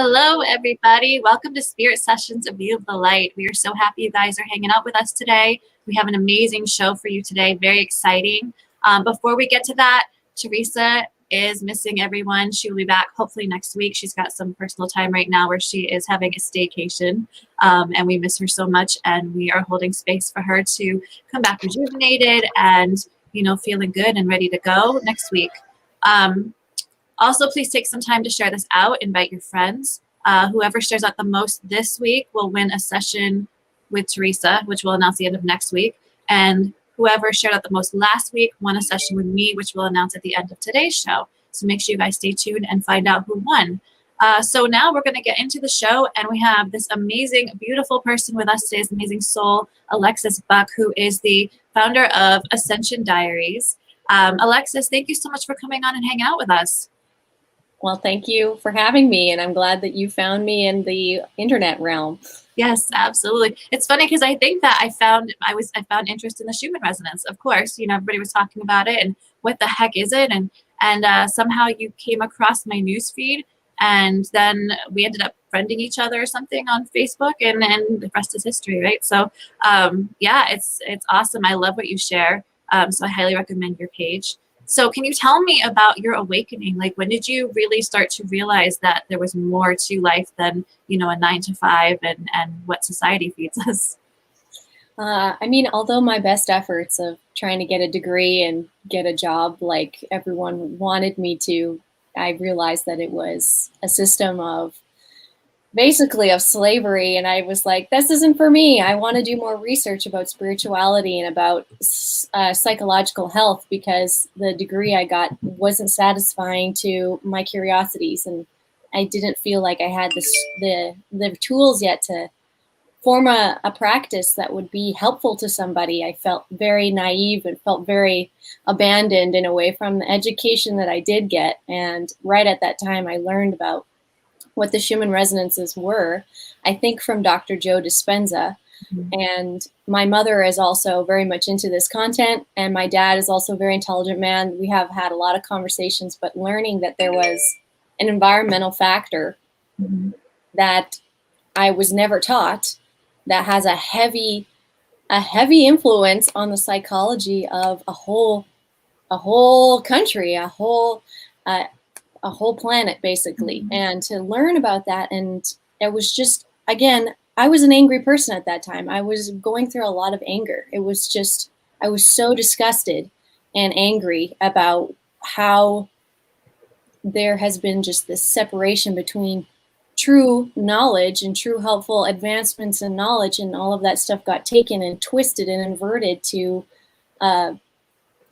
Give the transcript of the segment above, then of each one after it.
Hello, everybody. Welcome to Spirit Sessions, A View of the Light. We are so happy you guys are hanging out with us today. We have an amazing show for you today, very exciting. Before we get to that, Teresa is missing everyone. She will be back hopefully next week. She's got some personal time right now where she is having a staycation, and we miss her so much, and we are holding space for her to come back rejuvenated and, feeling good and ready to go next week. Also, please take some time to share this out. Invite your friends. Whoever shares out the most this week will win a session with Teresa, which we'll announce at the end of next week. And whoever shared out the most last week won a session with me, which we'll announce at the end of today's show. So make sure you guys stay tuned and find out who won. So now we're going to get into the show, and we have this amazing, beautiful person with us today, this amazing soul, Alexis Buck, who is the founder of Ascension Diaries. Alexis, thank you so much for coming on and hanging out with us. Well, thank you for having me, and I'm glad that you found me in the internet realm. Yes, absolutely. It's funny because I think that I found interest in the Schumann resonance. Of course, everybody was talking about it, and what the heck is it? And somehow you came across my newsfeed, and then we ended up friending each other or something on Facebook, and the rest is history, right? So, yeah, it's awesome. I love what you share. So I highly recommend your page. So can you tell me about your awakening? Like, when did you really start to realize that there was more to life than, a 9 to 5 and what society feeds us? Although my best efforts of trying to get a degree and get a job like everyone wanted me to, I realized that it was a system of slavery. And I was like, this isn't for me. I want to do more research about spirituality and about psychological health, because the degree I got wasn't satisfying to my curiosities. And I didn't feel like I had the tools yet to form a practice that would be helpful to somebody. I felt very naive and felt very abandoned in a way from the education that I did get. And right at that time, I learned about what the Schumann resonances were, I think from Dr. Joe Dispenza. Mm-hmm. And my mother is also very much into this content, and my dad is also a very intelligent man. We have had a lot of conversations, but learning that there was an environmental factor mm-hmm. that I was never taught that has a heavy influence on the psychology of a whole country, a whole planet, basically. Mm-hmm. And to learn about that, and it was just, again, I was an angry person at that time. I was going through a lot of anger. It was just, I was so disgusted and angry about how there has been just this separation between true knowledge and true helpful advancements in knowledge, and all of that stuff got taken and twisted and inverted to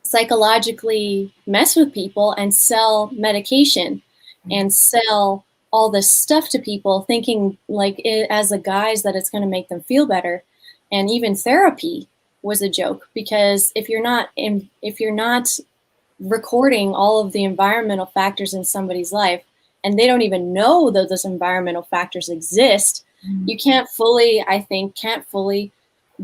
psychologically mess with people and sell medication and sell all this stuff to people, thinking like as a guise that it's going to make them feel better. And even therapy was a joke, because if you're not recording all of the environmental factors in somebody's life, and they don't even know that those environmental factors exist, you can't fully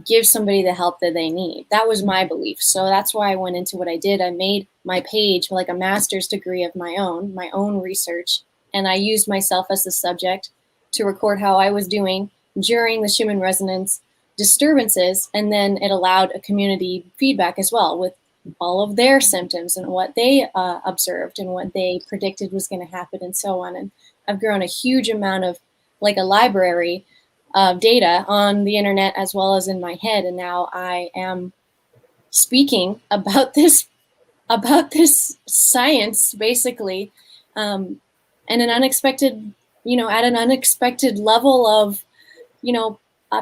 give somebody the help that they need. That was my belief. So that's why I went into what I did. I made my page like a master's degree of my own research. And I used myself as the subject to record how I was doing during the Schumann resonance disturbances. And then it allowed a community feedback as well, with all of their symptoms and what they observed and what they predicted was going to happen and so on. And I've grown a huge amount of, like, a library of data on the internet as well as in my head. And now I am speaking about this science, basically, and an unexpected, at an unexpected level of,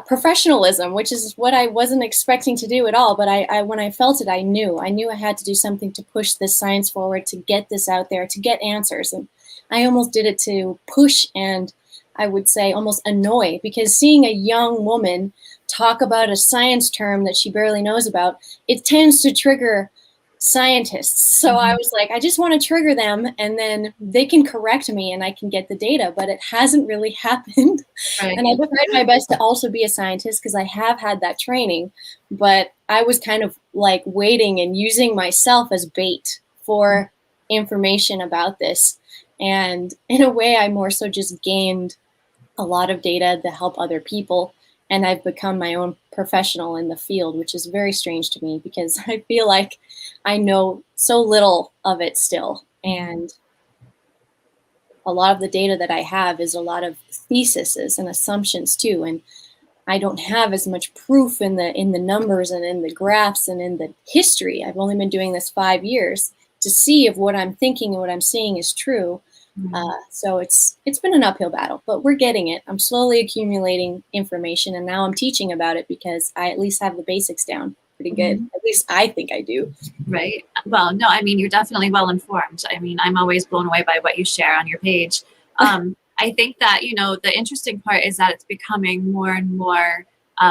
professionalism, which is what I wasn't expecting to do at all. But I when I felt it, I knew I had to do something to push this science forward, to get this out there, to get answers. And I almost did it to push, and I would say almost annoy, because seeing a young woman talk about a science term that she barely knows about, it tends to trigger scientists. So I was like, I just want to trigger them, and then they can correct me and I can get the data, but it hasn't really happened. Right. And I tried my best to also be a scientist, because I have had that training, but I was kind of like waiting and using myself as bait for information about this. And in a way, I more so just gained a lot of data to help other people. And I've become my own professional in the field, which is very strange to me because I feel like I know so little of it still. And a lot of the data that I have is a lot of theses and assumptions too. And I don't have as much proof in the numbers and in the graphs and in the history. I've only been doing this 5 years to see if what I'm thinking and what I'm seeing is true. So it's been an uphill battle, but we're getting it. I'm slowly accumulating information, and now I'm teaching about it because I at least have the basics down pretty good. At least I think I do. Right. Well, no, I mean, you're definitely well informed. I mean, I'm always blown away by what you share on your page. I think that, the interesting part is that it's becoming more and more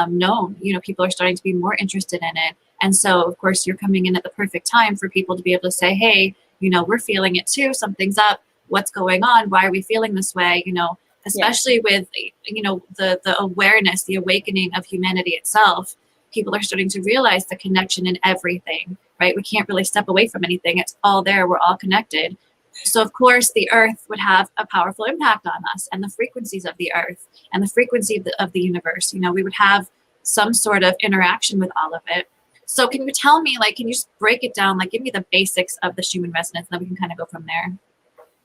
known. People are starting to be more interested in it. And so, of course, you're coming in at the perfect time for people to be able to say, hey, we're feeling it too. Something's up. What's going on? Why are we feeling this way? Especially with, the awareness, the awakening of humanity itself. People are starting to realize the connection in everything, right? We can't really step away from anything. It's all there. We're all connected. So, of course, the earth would have a powerful impact on us, and the frequencies of the earth and the frequency of the universe. We would have some sort of interaction with all of it. So can you tell me, can you just break it down? Give me the basics of the Schumann resonance, and then we can kind of go from there.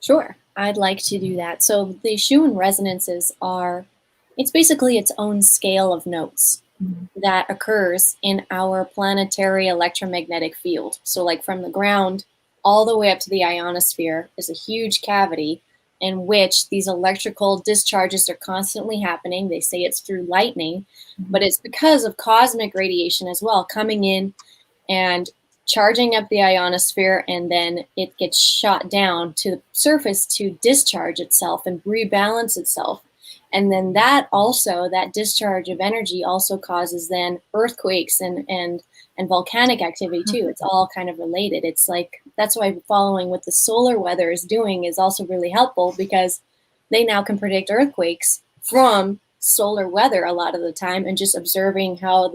Sure, I'd like to do that. So the Schumann resonances it's basically its own scale of notes that occurs in our planetary electromagnetic field. So from the ground all the way up to the ionosphere is a huge cavity in which these electrical discharges are constantly happening. They say it's through lightning, but it's because of cosmic radiation as well, coming in and charging up the ionosphere, and then it gets shot down to the surface to discharge itself and rebalance itself. And then that discharge of energy also causes then earthquakes and volcanic activity too. It's all kind of related. It's that's why following what the solar weather is doing is also really helpful, because they now can predict earthquakes from solar weather a lot of the time, and just observing how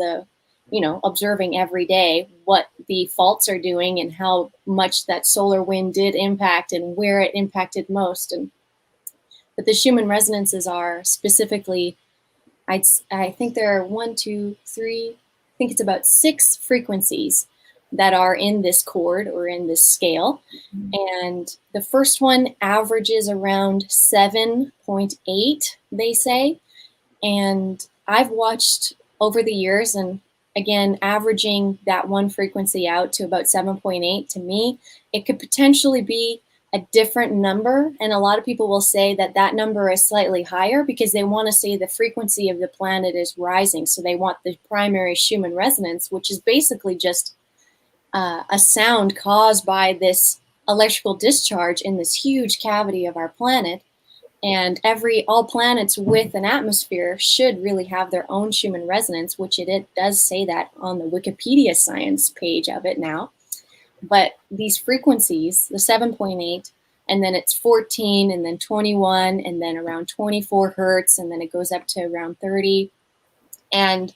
observing every day what the faults are doing and how much that solar wind did impact and where it impacted most. But the Schumann resonances are specifically, I think there are 1, 2, 3, I think it's about 6 frequencies that are in this chord or in this scale. And the first one averages around 7.8, they say. And I've watched over the years, and again, averaging that one frequency out to about 7.8, to me, it could potentially be a different number. And a lot of people will say that number is slightly higher because they want to say the frequency of the planet is rising. So they want the primary Schumann resonance, which is basically just a sound caused by this electrical discharge in this huge cavity of our planet. And all planets with an atmosphere should really have their own Schumann resonance, which it does say that on the Wikipedia science page of it now. But these frequencies, the 7.8, and then it's 14, and then 21, and then around 24 hertz, and then it goes up to around 30. And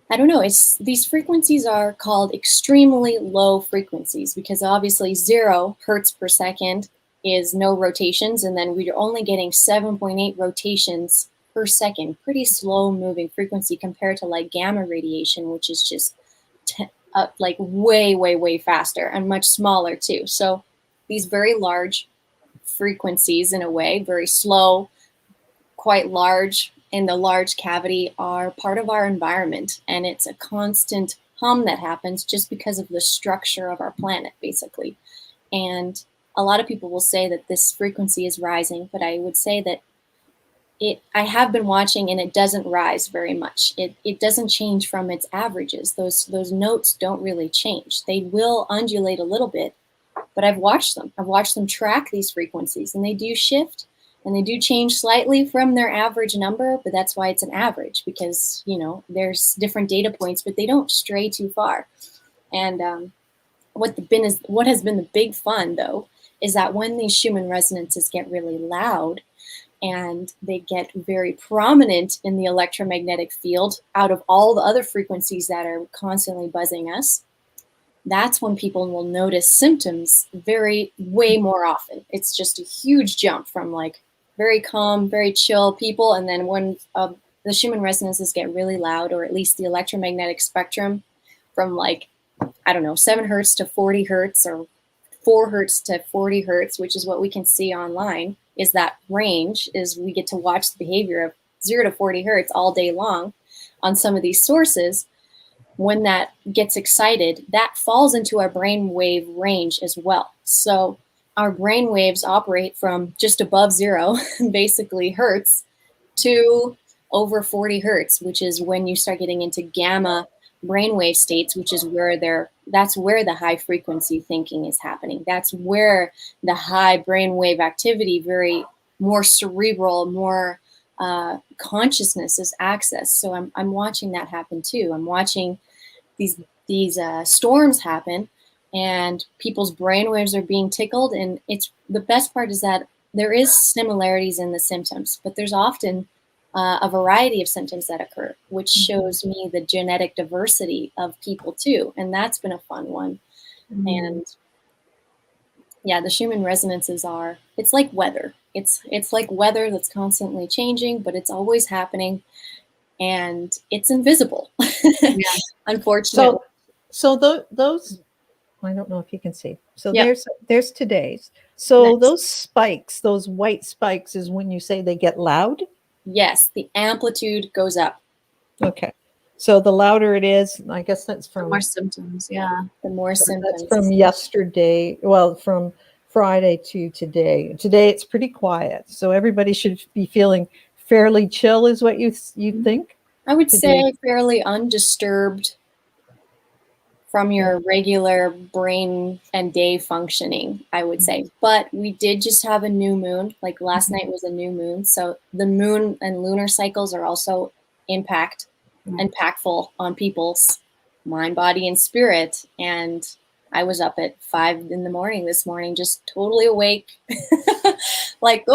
I don't know, these frequencies are called extremely low frequencies because obviously 0 hertz per second is no rotations, and then we're only getting 7.8 rotations per second. Pretty slow moving frequency compared to gamma radiation, which is just way, way, way faster and much smaller too. So these very large frequencies, in a way, very slow, quite large, in the large cavity, are part of our environment, and it's a constant hum that happens just because of the structure of our planet, basically. And a lot of people will say that this frequency is rising, but I would say that I have been watching, and it doesn't rise very much. It doesn't change from its averages. Those notes don't really change. They will undulate a little bit, but I've watched them. I've watched them track these frequencies, and they do shift, and they do change slightly from their average number, but that's why it's an average, because, there's different data points, but they don't stray too far. And what has been the big fun, though, is that when these Schumann resonances get really loud and they get very prominent in the electromagnetic field out of all the other frequencies that are constantly buzzing us, that's when people will notice symptoms way more often. It's just a huge jump from like very calm, very chill people. And then when the Schumann resonances get really loud, or at least the electromagnetic spectrum from like, I don't know, 7 hertz to 40 hertz, or 4 hertz to 40 hertz, which is what we can see online, is that range, is we get to watch the behavior of 0 to 40 hertz all day long on some of these sources. When that gets excited, that falls into our brainwave range as well. So our brain waves operate from just above 0, basically hertz, to over 40 hertz, which is when you start getting into gamma brainwave states, which is where that's where the high frequency thinking is happening. That's where the high brainwave activity, very more cerebral, more consciousness is accessed. So I'm watching that happen too. I'm watching these storms happen, and people's brainwaves are being tickled. And it's the best part is that there is similarities in the symptoms, but there's often a variety of symptoms that occur, which shows me the genetic diversity of people too. And that's been a fun one. And yeah, the Schumann resonances it's like weather. It's like weather that's constantly changing, but it's always happening, and it's invisible. Yeah. Unfortunately. So those, I don't know if you can see. So Yep. there's today's. So Nice. those spikes, those white spikes, is when you say they get loud? Yes, the amplitude goes up. Okay. So the louder it is, I guess that's from More symptoms, yeah. The more symptoms. That's from yesterday. Well, from Friday to today. Today it's pretty quiet, so everybody should be feeling fairly chill, is what you think? I would today? say fairly undisturbed from your regular brain and day functioning, I would say. But we did just have a new moon. Like last night was a new moon. So the moon and lunar cycles are also impactful on people's mind, body, and spirit. And I was up at 5 in the morning this morning, just totally awake. Like,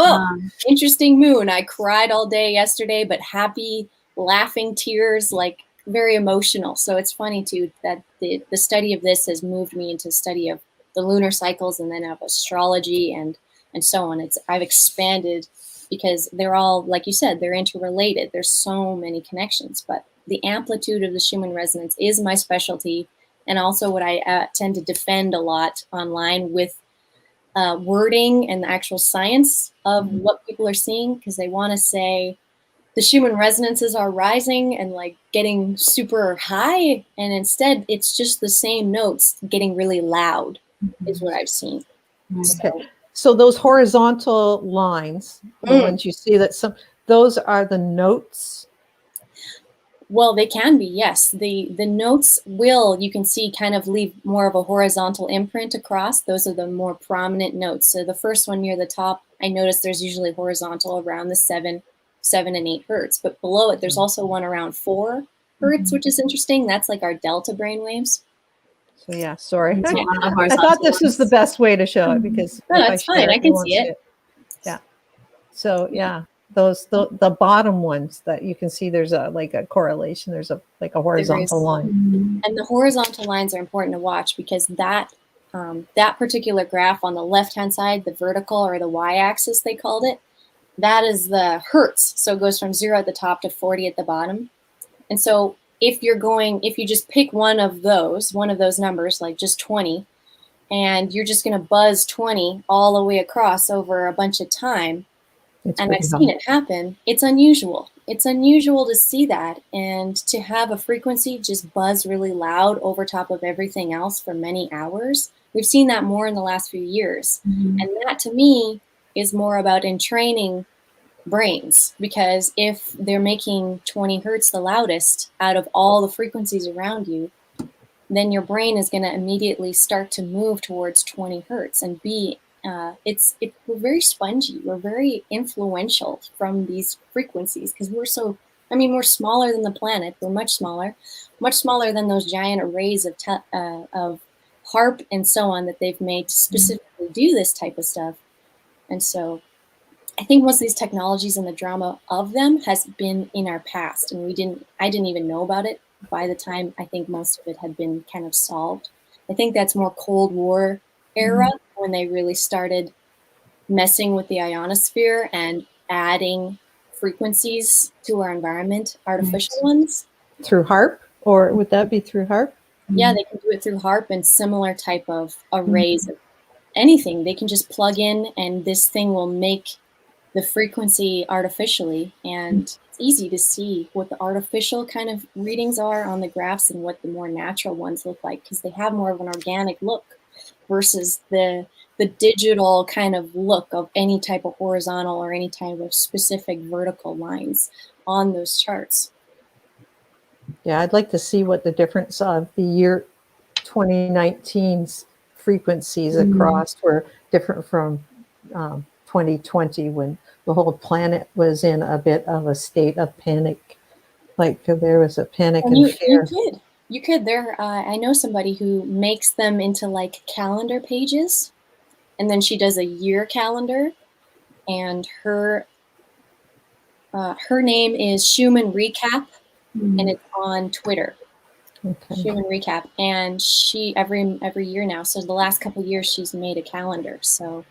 interesting moon. I cried all day yesterday, but happy, laughing tears, like very emotional. So it's funny too that the study of this has moved me into study of the lunar cycles, and then of astrology and so on. I've expanded because they're all, like you said, they're interrelated. There's so many connections, but the amplitude of the Schumann resonance is my specialty, and also what I tend to defend a lot online with wording and the actual science of what people are seeing, because they want to say the Schumann resonances are rising and like getting super high, and instead it's just the same notes getting really loud is what I've seen. Okay. So those horizontal lines, the ones you see, those are the notes. Well, they can be, yes. The notes you can see, kind of leave more of a horizontal imprint across. Those are the more prominent notes. So the first one near the top, I noticed there's usually horizontal around the 7 and 8 hertz. But below it, there's also one around 4 hertz, which is interesting. That's like our delta brainwaves. So yeah, sorry. I thought this was the best way to show it, because no, it's fine. I can see it. Yeah. So yeah, the bottom ones that you can see, there's like a correlation. There's a horizontal line. And the horizontal lines are important to watch, because that particular graph on the left-hand side, the vertical or the y-axis they called it, that is the hertz. So it goes from 0 at the top to 40 at the bottom. And so if you just pick one of those numbers, like just 20, and you're just going to buzz 20 all the way across over a bunch of time, and I've seen it happen, it's unusual. It's unusual to see that, and to have a frequency just buzz really loud over top of everything else for many hours. We've seen that more in the last few years. And that to me is more about entraining brains, because if they're making 20 hertz the loudest out of all the frequencies around you, then your brain is going to immediately start to move towards 20 hertz and be we're very spongy. We're very influential from these frequencies, because we're smaller than the planet. We're much smaller than those giant arrays of HARP and so on that they've made to specifically do this type of stuff. And so I think most of these technologies and the drama of them has been in our past, and I didn't even know about it by the time I think most of it had been kind of solved. I think that's more Cold War era when they really started messing with the ionosphere and adding frequencies to our environment, artificial ones. Through HARP, or would that be through HARP? Yeah, they can do it through HARP and similar type of arrays of anything. They can just plug in and this thing will make the frequency artificially, and it's easy to see what the artificial kind of readings are on the graphs and what the more natural ones look like, because they have more of an organic look versus the digital kind of look of any type of horizontal or any type of specific vertical lines on those charts. Yeah, I'd like to see what the difference of the year 2019's frequencies across were different from 2020, when the whole planet was in a bit of a state of panic. Like there was a panic and fear. You could. There, I know somebody who makes them into like calendar pages, and then she does a year calendar, and her name is Schumann Recap, and it's on Twitter. Okay. Schumann Recap, and she every year now. So the last couple of years, she's made a calendar. So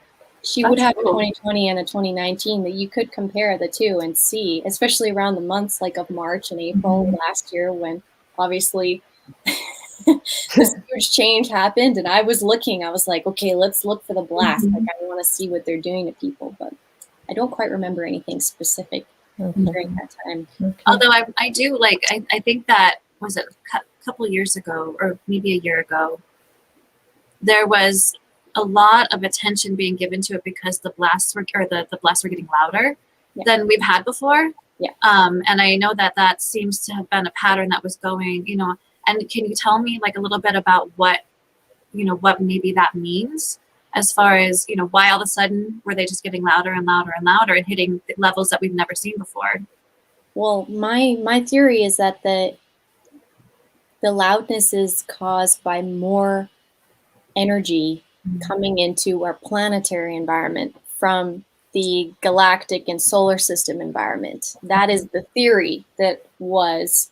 she would have a 2020 and a 2019 that you could compare the two and see, especially around the months like of March and April last year, when obviously this huge change happened. And I was looking, I was like, okay, let's look for the blast. Like I want to see what they're doing to people, but I don't quite remember anything specific during that time. Although I do like, I think that, was it a couple of years ago or maybe a year ago, there was a lot of attention being given to it because the blasts were, or the blasts were getting louder than we've had before. Yeah. And I know that that seems to have been a pattern that was going, you know, and can you tell me like a little bit about what, you know, what maybe that means as far as, you know, why all of a sudden were they just getting louder and louder and louder and hitting levels that we've never seen before? Well, my theory is that the loudness is caused by more energy coming into our planetary environment from the galactic and solar system environment. That is the theory that was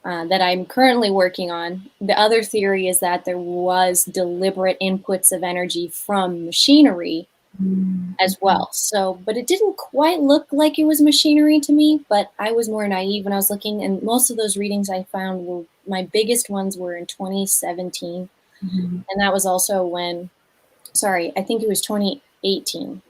that I'm currently working on. The other theory is that there was deliberate inputs of energy from machinery as well. So, but it didn't quite look like it was machinery to me, but I was more naive when I was looking, and most of those readings I found were, my biggest ones were in 2017. And that was also when, sorry, I think it was 2018.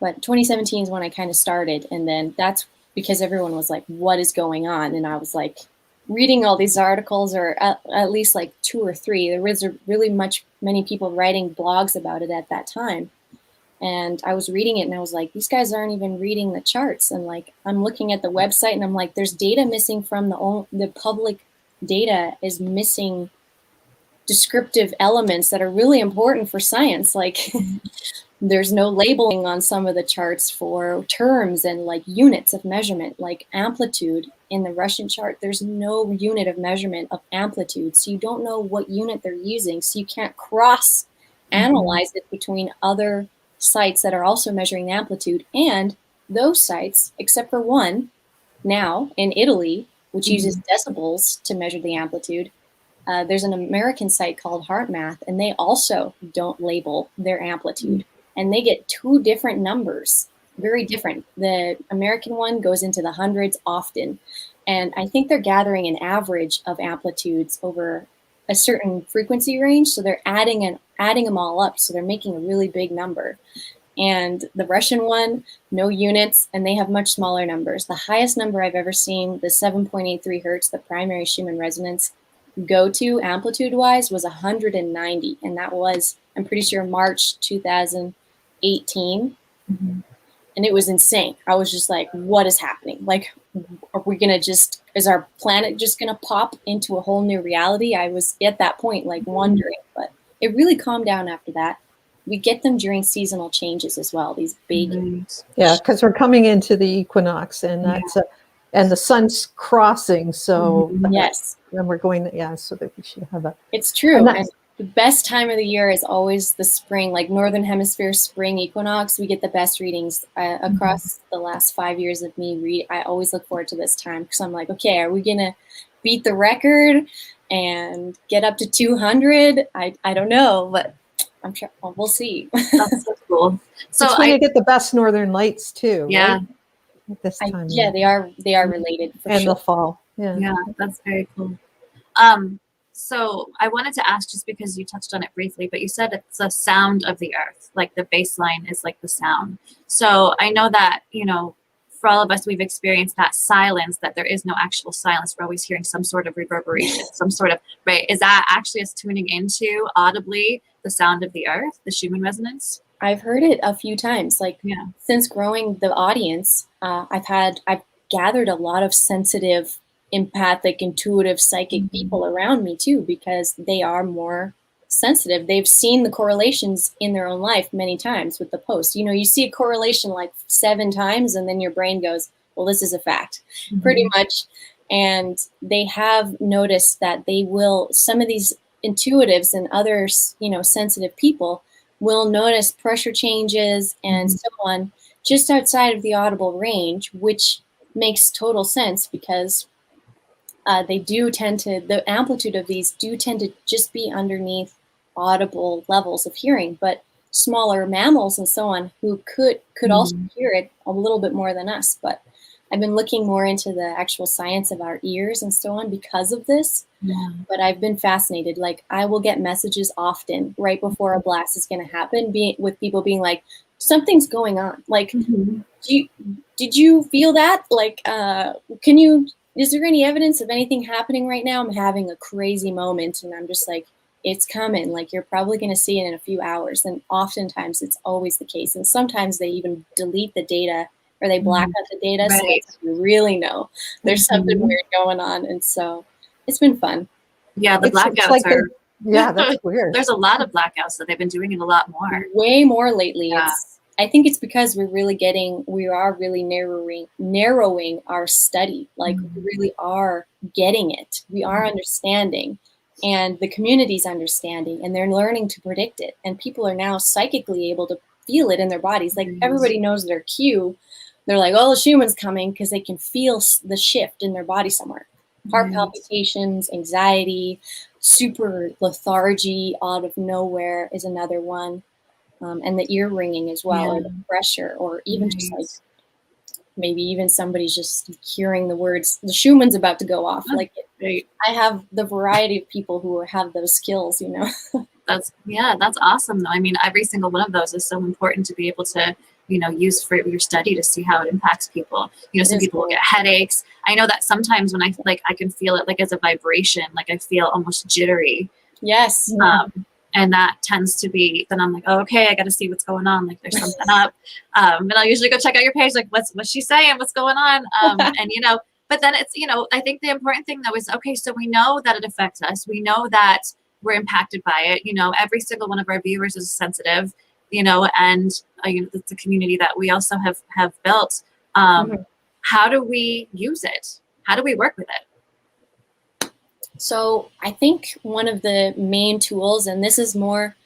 But 2017 is when I kind of started. And then that's because everyone was like, what is going on? And I was like, reading all these articles, or at least like 2 or 3. There was really many people writing blogs about it at that time. And I was reading it and I was like, these guys aren't even reading the charts. And like, I'm looking at the website and I'm like, there's data missing from the public data is missing descriptive elements that are really important for science. Like there's no labeling on some of the charts for terms and like units of measurement, like amplitude in the Russian chart. There's no unit of measurement of amplitude. So you don't know what unit they're using. So you can't cross analyze it between other sites that are also measuring the amplitude. And those sites, except for one now in Italy, which uses decibels to measure the amplitude. There's an American site called HeartMath, and they also don't label their amplitude. And they get 2 different numbers, very different. The American one goes into the hundreds often. And I think they're gathering an average of amplitudes over a certain frequency range. So they're adding them all up. So they're making a really big number. And the Russian one, no units, and they have much smaller numbers. The highest number I've ever seen, the 7.83 hertz, the primary Schumann resonance, go to amplitude-wise was 190. And that was, I'm pretty sure, March 2018. And it was insane. I was just like, what is happening? Like, are we going to is our planet just going to pop into a whole new reality? I was at that point, like, wondering. But it really calmed down after that. We get them during seasonal changes as well, these big... Yeah, because we're coming into the equinox, and that's and the sun's crossing, so yes, and we're going so that we should have a... It's true. And the best time of the year is always the spring, like Northern Hemisphere spring equinox. We get the best readings across the last 5 years of me I always look forward to this time, because I'm like, okay, are we going to beat the record and get up to 200. I don't know, but I'm sure we'll see. That's so cool. So it's when you get the best northern lights too, yeah, right? At this time. Yeah, they are related for and sure. the fall. Yeah. yeah, that's very cool. So I wanted to ask, just because you touched on it briefly, but you said it's the sound of the earth, like the baseline is like the sound. So I know that, you know, for all of us, we've experienced that silence, that there is no actual silence. We're always hearing some sort of reverberation, some sort of, right? Is that actually us tuning into audibly the sound of the earth, the Schumann resonance? I've heard it a few times. Like, Yeah. since growing the audience, I've gathered a lot of sensitive, empathic, intuitive, psychic people around me too, because they are more sensitive. They've seen the correlations in their own life many times with the post. You know, you see a correlation like 7 times and then your brain goes, well, this is a fact, pretty much. And they have noticed that some of these intuitives and others, you know, sensitive people will notice pressure changes and so on just outside of the audible range, which makes total sense because the amplitude of these do tend to just be underneath audible levels of hearing, but smaller mammals and so on who could also hear it a little bit more than us. But I've been looking more into the actual science of our ears and so on because of this. Yeah. But I've been fascinated. Like, I will get messages often right before a blast is going to happen, with people being like, something's going on. Like, did you feel that? Like, is there any evidence of anything happening right now? I'm having a crazy moment. And I'm just like, it's coming. Like, you're probably going to see it in a few hours. And oftentimes it's always the case. And sometimes they even delete the data or they black out the data. So you really know there's something weird going on. And so it's been fun. Yeah, the blackouts are. Yeah, that's weird. There's a lot of blackouts, so they've been doing it a lot more. Way more lately. Yeah. I think it's because we are really narrowing our study. Like, we really are getting it. We are understanding, and the community's understanding, and they're learning to predict it. And people are now psychically able to feel it in their bodies. Like, everybody knows their cue. They're like, oh, Schumann's coming, because they can feel the shift in their body somewhere. Heart palpitations, anxiety, super lethargy out of nowhere is another one. And the ear ringing as well, or the pressure, or even just like maybe even somebody's just hearing the words, the Schumann's about to go off. Like, I have the variety of people who have those skills, you know. That's awesome though. I mean, every single one of those is so important to be able to, you know, use for your study to see how it impacts people. You know, some people will get headaches. I know that sometimes when I can feel it like as a vibration, like I feel almost jittery. Yes. And that tends to be, then I'm like, oh, okay, I got to see what's going on. Like, there's something up. And I'll usually go check out your page. Like, what's she saying? What's going on? And, you know, but then it's, you know, I think the important thing though is, okay, so we know that it affects us. We know that we're impacted by it. You know, every single one of our viewers is sensitive, you know, and you know, it's a community that we also have built. How do we use it? How do we work with it? So I think one of the main tools, and this is more,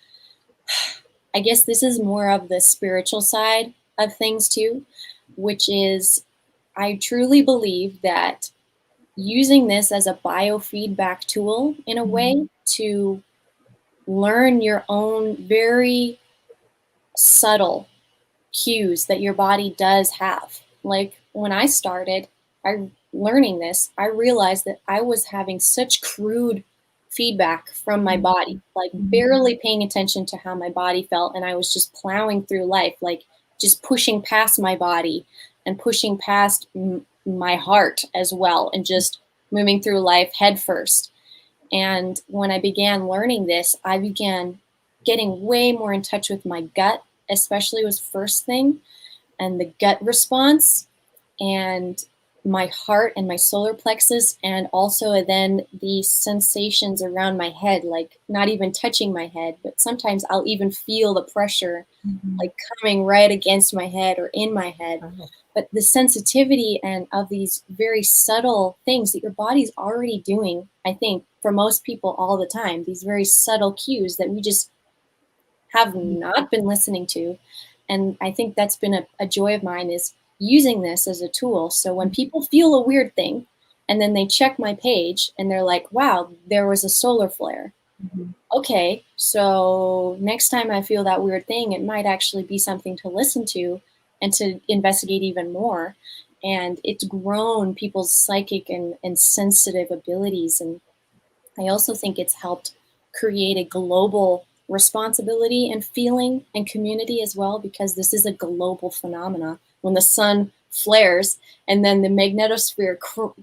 I guess this is more of the spiritual side of things too, which is, I truly believe that using this as a biofeedback tool in a way to learn your own very subtle cues that your body does have. Like, when I started learning this, I realized that I was having such crude feedback from my body, like barely paying attention to how my body felt. And I was just plowing through life, like just pushing past my body and pushing past my heart as well, and just moving through life head first. And when I began learning this, I began getting way more in touch with my gut, especially was first thing, and the gut response, and my heart and my solar plexus, and also then the sensations around my head, like not even touching my head, but sometimes I'll even feel the pressure like coming right against my head or in my head. But the sensitivity and of these very subtle things that your body's already doing, I think for most people all the time, these very subtle cues that we just have not been listening to. And I think that's been a joy of mine, is using this as a tool. So when people feel a weird thing, And then they check my page and they're like, wow, there was a solar flare. Mhm. Okay, so next time I feel that weird thing, it might actually be something to listen to and to investigate even more. And it's grown people's psychic and sensitive abilities. And I also think it's helped create a global responsibility and feeling and community as well, because this is a global phenomena. When the sun flares and then the magnetosphere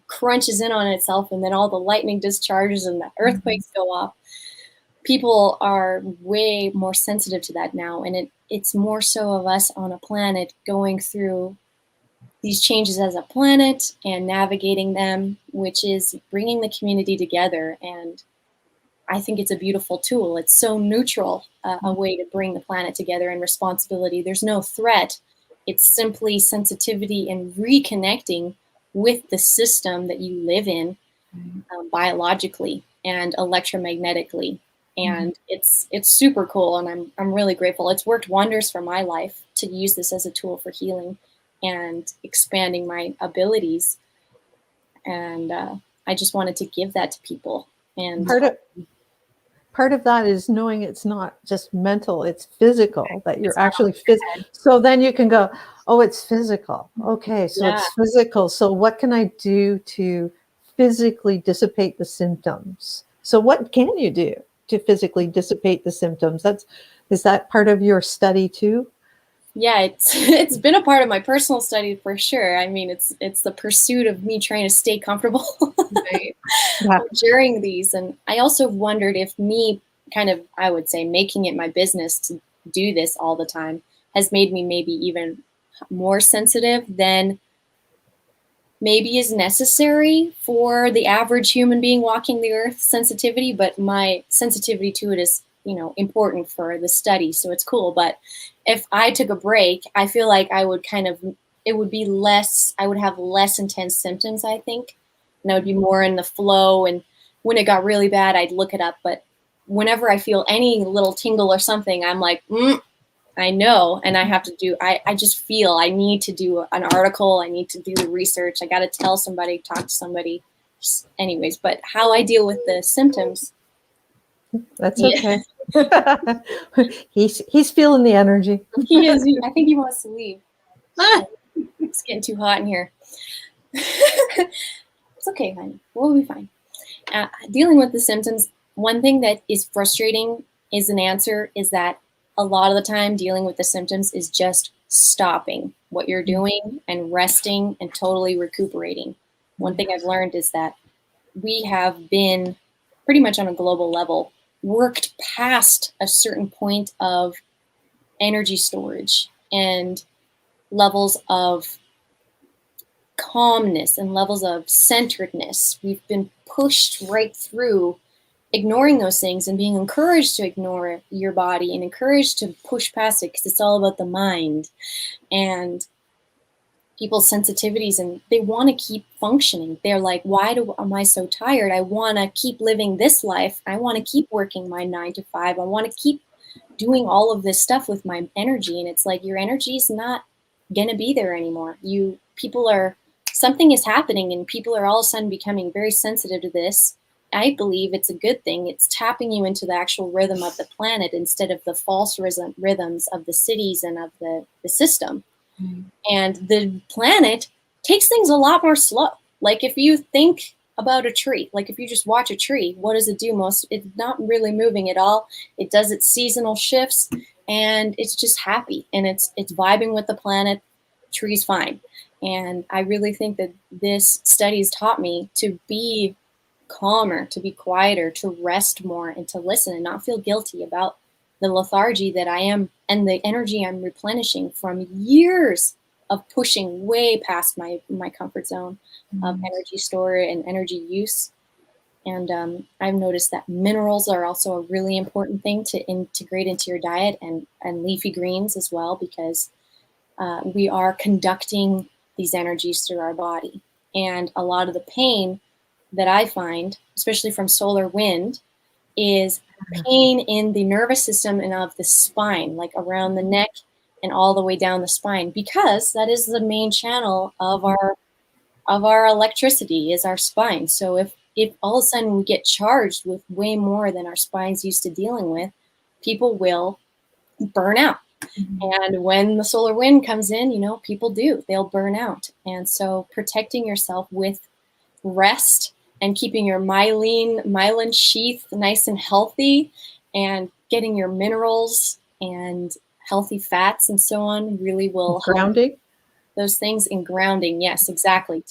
crunches in on itself, and then all the lightning discharges and the earthquakes go off, people are way more sensitive to that now. And it's more so of us on a planet going through these changes as a planet and navigating them, which is bringing the community together. And I think it's a beautiful tool. It's so neutral, a way to bring the planet together and responsibility. There's no threat. It's simply sensitivity and reconnecting with the system that you live in, biologically and electromagnetically. And it's super cool, and I'm really grateful. It's worked wonders for my life to use this as a tool for healing and expanding my abilities. And I just wanted to give that to people. And Part of that is knowing it's not just mental, it's physical, that you're actually physical. So then you can go, oh, it's physical. Okay, so it's physical. So what can I do to physically dissipate the symptoms? So what can you do to physically dissipate the symptoms? Is that part of your study too? Yeah, it's been a part of my personal study for sure. I mean, it's the pursuit of me trying to stay comfortable during these. And I also wondered if me kind of, I would say, making it my business to do this all the time has made me maybe even more sensitive than maybe is necessary for the average human being walking the earth sensitivity. But my sensitivity to it is, important for the study. So it's cool. But if I took a break, I feel like I would it would be less, I would have less intense symptoms, I think. And I would be more in the flow. And when it got really bad, I'd look it up. But whenever I feel any little tingle or something, I'm like, I know. And I have to do, I just feel I need to do an article. I need to do the research. I got to tell somebody, talk to somebody. Anyways, but how I deal with the symptoms. That's okay. He's feeling the energy. He is. I think he wants to leave. It's getting too hot in here. It's okay, honey. We'll be fine. Dealing with the symptoms, one thing that is frustrating is that a lot of the time dealing with the symptoms is just stopping what you're doing and resting and totally recuperating. One thing I've learned is that we have been pretty much on a global level worked past a certain point of energy storage and levels of calmness and levels of centeredness. We've been pushed right through ignoring those things and being encouraged to ignore your body and encouraged to push past it, because it's all about the mind and people's sensitivities, and they want to keep functioning. They're like, am I so tired? I want to keep living this life. I want to keep working my 9 to 5. I want to keep doing all of this stuff with my energy. And it's like, your energy is not going to be there anymore. Something is happening, and people are all of a sudden becoming very sensitive to this. I believe it's a good thing. It's tapping you into the actual rhythm of the planet instead of the false rhythms of the cities and of the system. And the planet takes things a lot more slow. Like if you think about a tree, like if you just watch a tree, what does it do most? It's not really moving at all. It does its seasonal shifts, and it's just happy, and it's vibing with the planet. Tree's fine. And I really think that this study has taught me to be calmer, to be quieter, to rest more, and to listen and not feel guilty about the lethargy that I am and the energy I'm replenishing from years of pushing way past my comfort zone of energy store and energy use. And I've noticed that minerals are also a really important thing to integrate into your diet, and leafy greens as well, because we are conducting these energies through our body. And a lot of the pain that I find, especially from solar wind, is pain in the nervous system and of the spine, like around the neck and all the way down the spine, because that is the main channel of our of our electricity is our spine. So if all of a sudden we get charged with way more than our spine's used to dealing with, people will burn out. And when the solar wind comes in, people they'll burn out. And so protecting yourself with rest and keeping your myelin sheath nice and healthy, and getting your minerals and healthy fats and so on really will Grounding? help those things. In grounding, yes, exactly.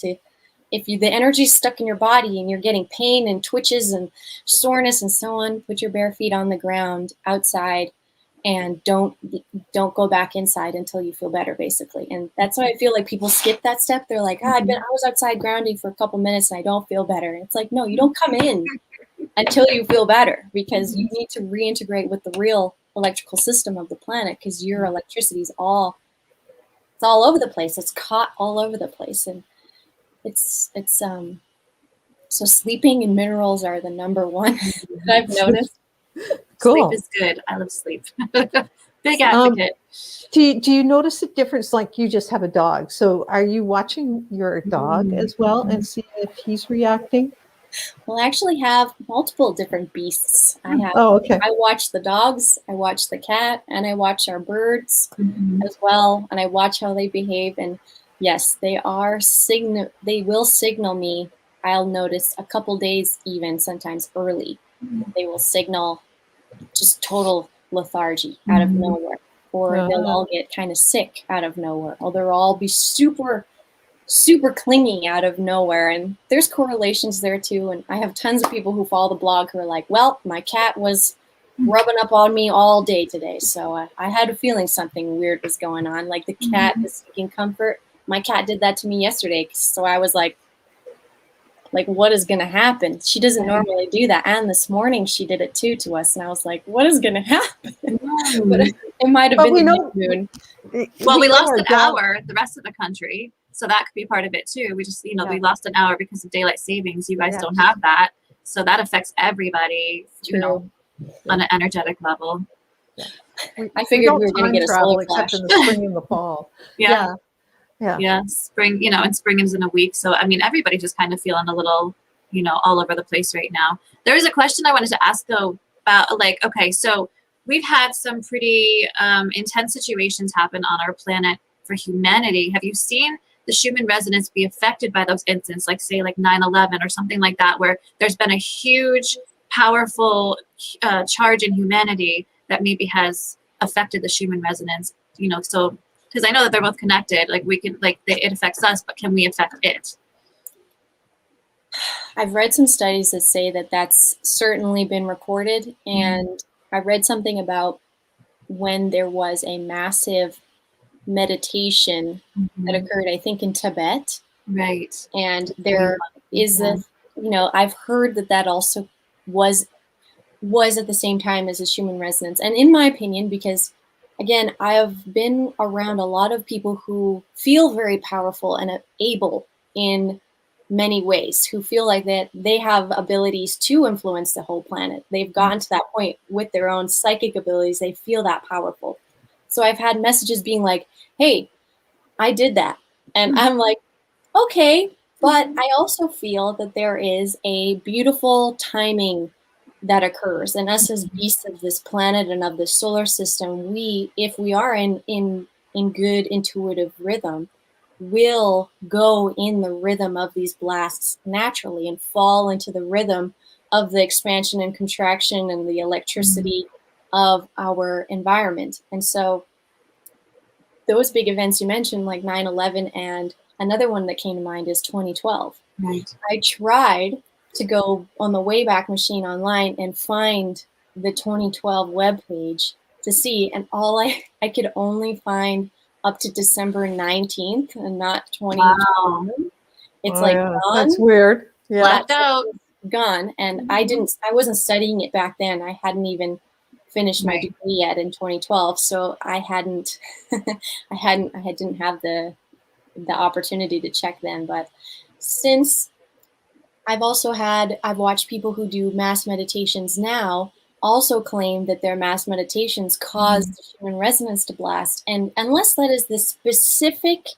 If the energy's stuck in your body and you're getting pain and twitches and soreness and so on, put your bare feet on the ground outside, and don't go back inside until you feel better, basically. And that's why I feel like people skip that step. They're like, I was outside grounding for a couple minutes and I don't feel better. It's like, no, you don't come in until you feel better, because you need to reintegrate with the real electrical system of the planet, because your electricity is all over the place. It's caught all over the place. And it's so sleeping and minerals are the number one that I've noticed. Cool. Sleep is good. I love sleep. Big advocate. Do you notice a difference? Like, you just have a dog. So are you watching your dog as well and seeing if he's reacting? Well, I actually have multiple different beasts. Okay. I watch the dogs, I watch the cat, and I watch our birds as well. And I watch how they behave. And yes, they will signal me. I'll notice a couple days, even sometimes early. They will signal just total lethargy out of nowhere, or they'll all get kind of sick out of nowhere, or they'll all be super clingy out of nowhere. And there's correlations there too. And I have tons of people who follow the blog who are like, well, my cat was rubbing up on me all day today, so I had a feeling something weird was going on. Like, the cat is seeking comfort. My cat did that to me yesterday, so I was like, what is going to happen? She doesn't normally do that. And this morning she did it too to us. And I was like, what is going to happen? But it might have been the moon. Well, we lost an hour, the rest of the country. So that could be part of it too. We just, we lost an hour because of daylight savings. You guys don't have that. So that affects everybody, on an energetic level. Yeah. I figured we were going to get a solar except flash. in the spring and the fall. Yeah. Spring, and spring is in a week. So, I mean, everybody's just kind of feeling a little, all over the place right now. There was a question I wanted to ask, though, about, okay, so we've had some pretty intense situations happen on our planet for humanity. Have you seen the Schumann resonance be affected by those incidents, like, say, like 9/11 or something like that, where there's been a huge, powerful charge in humanity that maybe has affected the Schumann resonance, so... Because I know that they're both connected. Like, we can, it affects us, but can we affect it? I've read some studies that say that that's certainly been recorded. And I read something about when there was a massive meditation that occurred, I think, in Tibet. Right. And there is I've heard that also was at the same time as a Schumann resonance. And in my opinion, because again, I have been around a lot of people who feel very powerful and able in many ways, who feel like that they have abilities to influence the whole planet. They've gotten to that point with their own psychic abilities. They feel that powerful. So I've had messages being like, hey, I did that. And I'm like, okay, but I also feel that there is a beautiful timing that occurs. And us as beasts of this planet and of the solar system, if we are in good intuitive rhythm, will go in the rhythm of these blasts naturally and fall into the rhythm of the expansion and contraction and the electricity of our environment. And so those big events you mentioned, like 9/11, and another one that came to mind is 2012. Right. I tried to go on the Wayback Machine online and find the 2012 webpage to see, and all I could only find up to December 19th and not 2012. Wow. It's gone. That's weird. Yeah. Blacked out. Gone. And I wasn't studying it back then. I hadn't even finished my degree yet in 2012. So I didn't have the opportunity to check then. But since I've watched people who do mass meditations now also claim that their mass meditations cause the Schumann resonance to blast. And unless that is the specific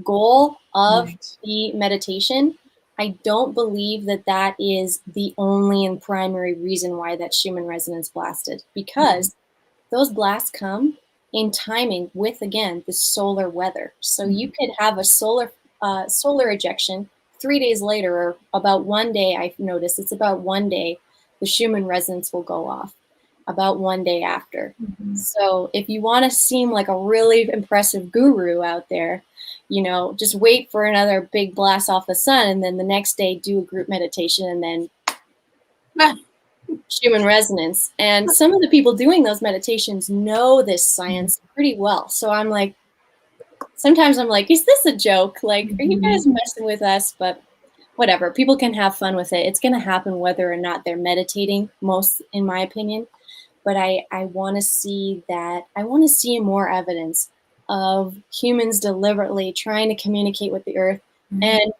goal of Right. the meditation, I don't believe that that is the only and primary reason why that Schumann resonance blasted, because those blasts come in timing with, again, the solar weather. So you could have a solar ejection 3 days later, or about 1 day. I've noticed it's about 1 day the Schumann resonance will go off, about 1 day after. So if you want to seem like a really impressive guru out there, just wait for another big blast off the sun, and then the next day do a group meditation, and then Schumann resonance. And some of the people doing those meditations know this science pretty well. So sometimes I'm like, is this a joke? Like, are you guys messing with us? But whatever, people can have fun with it. It's going to happen whether or not they're meditating, most, in my opinion. But I want to see more evidence of humans deliberately trying to communicate with the earth and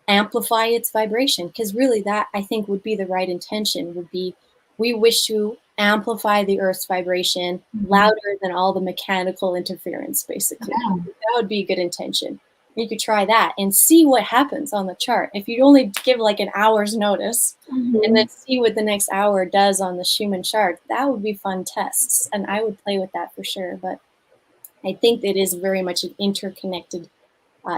amplify its vibration. Because really that, I think, would be the right intention, would be, we wish to amplify the earth's vibration louder than all the mechanical interference, basically. Yeah. That would be a good intention. You could try that and see what happens on the chart. If you only give like an hour's notice and then see what the next hour does on the Schumann chart, that would be fun tests. And I would play with that for sure. But I think it is very much an interconnected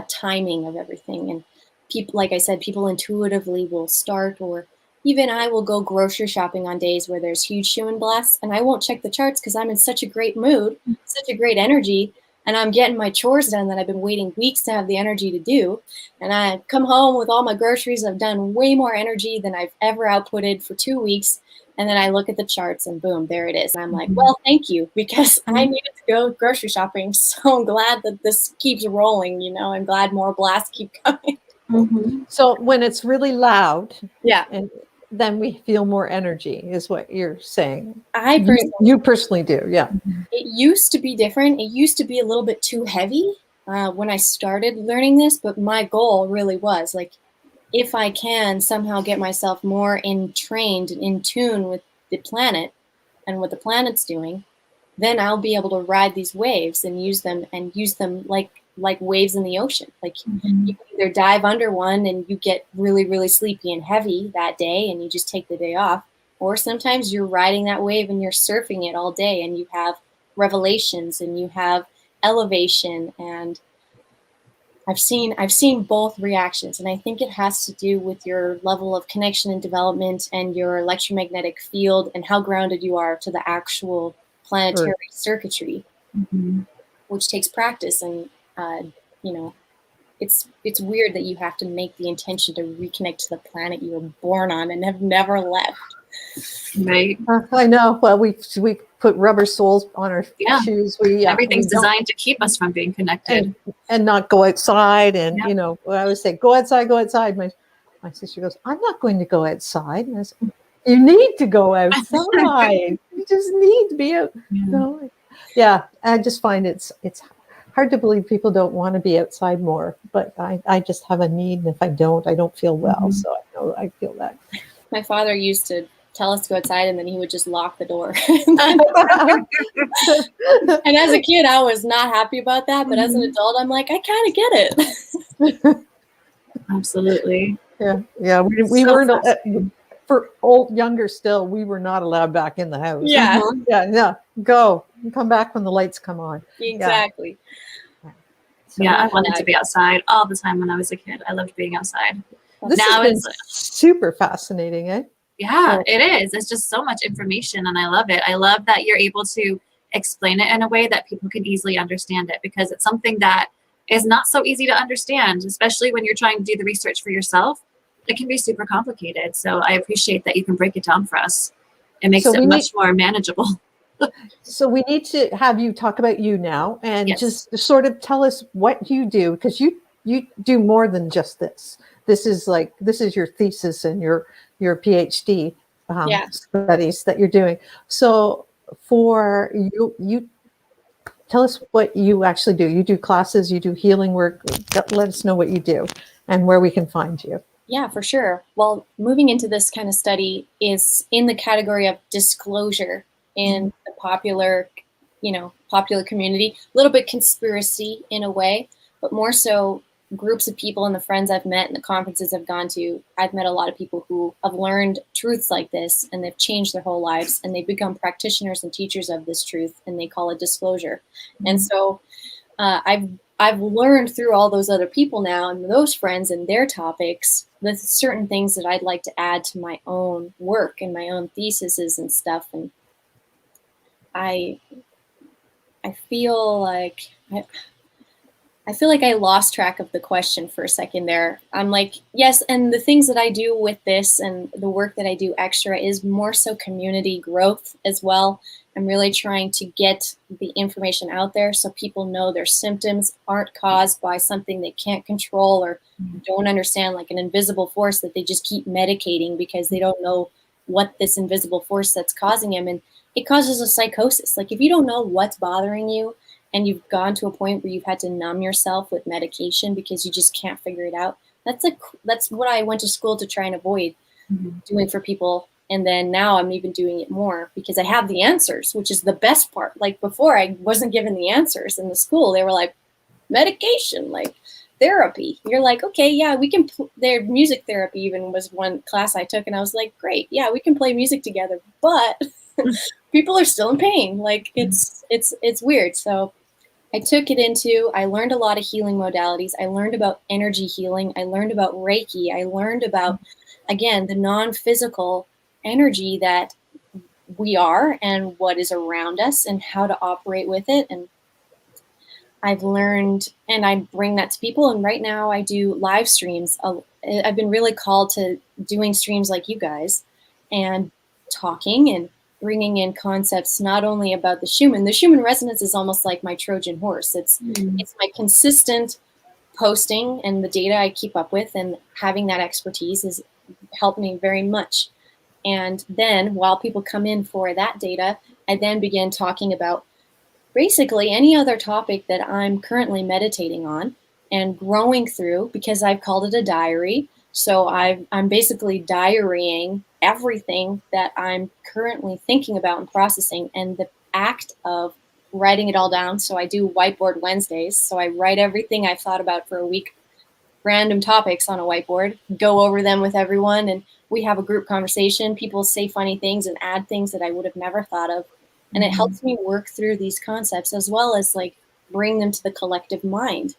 timing of everything. And people, like I said, people intuitively will start, or even I will go grocery shopping on days where there's huge Schumann blasts, and I won't check the charts because I'm in such a great mood, such a great energy, and I'm getting my chores done that I've been waiting weeks to have the energy to do. And I come home with all my groceries. I've done way more energy than I've ever outputted for 2 weeks. And then I look at the charts and boom, there it is. And I'm like, well, thank you, because I needed to go grocery shopping. So I'm glad that this keeps rolling. I'm glad more blasts keep coming. So when it's really loud, Yeah. and then we feel more energy, is what you're saying. You personally do, yeah. It used to be different. It used to be a little bit too heavy when I started learning this, but my goal really was, like, if I can somehow get myself more trained and in tune with the planet and what the planet's doing, then I'll be able to ride these waves and use them like waves in the ocean. Like you can either dive under one and you get really, really sleepy and heavy that day and you just take the day off, or sometimes you're riding that wave and you're surfing it all day and you have revelations and you have elevation. And I've seen both reactions, and I think it has to do with your level of connection and development and your electromagnetic field and how grounded you are to the actual planetary circuitry, which takes practice. And it's weird that you have to make the intention to reconnect to the planet you were born on and have never left. Right. I know. Well, we put rubber soles on our shoes. Everything's designed to keep us from being connected and not go outside. And I always say, go outside. My sister goes, I'm not going to go outside. And I said, you need to go outside. You just need to be out. Yeah. I just find it's hard to believe people don't want to be outside more, but I just have a need, and if I don't feel well. So I feel that. My father used to tell us to go outside, and then he would just lock the door. And as a kid, I was not happy about that, but as an adult, I'm like, I kind of get it. Absolutely. Yeah. We weren't for younger still. We were not allowed back in the house. Yeah. Go and come back when the lights come on. Exactly. So I wanted to be outside all the time when I was a kid. I loved being outside. This now has been super fascinating, eh? Yeah, it is. It's just so much information, and I love it. I love that you're able to explain it in a way that people can easily understand it, because it's something that is not so easy to understand, especially when you're trying to do the research for yourself. It can be super complicated. So I appreciate that you can break it down for us. It makes it much more manageable. So we need to have you talk about you now, and just sort of tell us what you do, because you do more than just this. This is your thesis and your PhD studies that you're doing. So for you tell us what you actually do. You do classes, you do healing work. Let us know what you do and where we can find you. Yeah, for sure. Well, moving into this kind of study is in the category of disclosure in the popular community. A little bit conspiracy in a way, but more so groups of people and the friends I've met and the conferences I've gone to, I've met a lot of people who have learned truths like this, and they've changed their whole lives, and they've become practitioners and teachers of this truth, and they call it disclosure. And so I've learned through all those other people now and those friends and their topics, the certain things that I'd like to add to my own work and my own theses and stuff. And I feel like I feel like I lost track of the question for a second there. I'm like, yes, and the things that I do with this and the work that I do extra is more so community growth as well. I'm really trying to get the information out there so people know their symptoms aren't caused by something they can't control or don't understand, like an invisible force that they just keep medicating because they don't know what this invisible force that's causing them. And it causes a psychosis. Like if you don't know what's bothering you, and you've gone to a point where you've had to numb yourself with medication because you just can't figure it out. That's what I went to school to try and avoid doing for people. And then now I'm even doing it more because I have the answers, which is the best part. Like before, I wasn't given the answers in the school. They were like, medication, like therapy. You're like, okay, yeah, we can. Their music therapy even was one class I took, and I was like, great, yeah, we can play music together, but people are still in pain. Like it's weird. So I took it into, I learned a lot of healing modalities. I learned about energy healing. I learned about Reiki. I learned about, again, the non-physical energy that we are and what is around us and how to operate with it. And I've learned, and I bring that to people. And right now I do live streams. I've been really called to doing streams like you guys and talking and bringing in concepts not only about the Schumann resonance is almost like my Trojan horse. It's my consistent posting and the data I keep up with, and having that expertise has helped me very much. And then while people come in for that data, I then begin talking about basically any other topic that I'm currently meditating on and growing through, because I've called it a diary. So I'm basically diarying everything that I'm currently thinking about and processing, and the act of writing it all down. So I do whiteboard Wednesdays. So I write everything I've thought about for a week, random topics on a whiteboard, go over them with everyone, and we have a group conversation. People say funny things and add things that I would have never thought of. And it helps me work through these concepts as well as like bring them to the collective mind,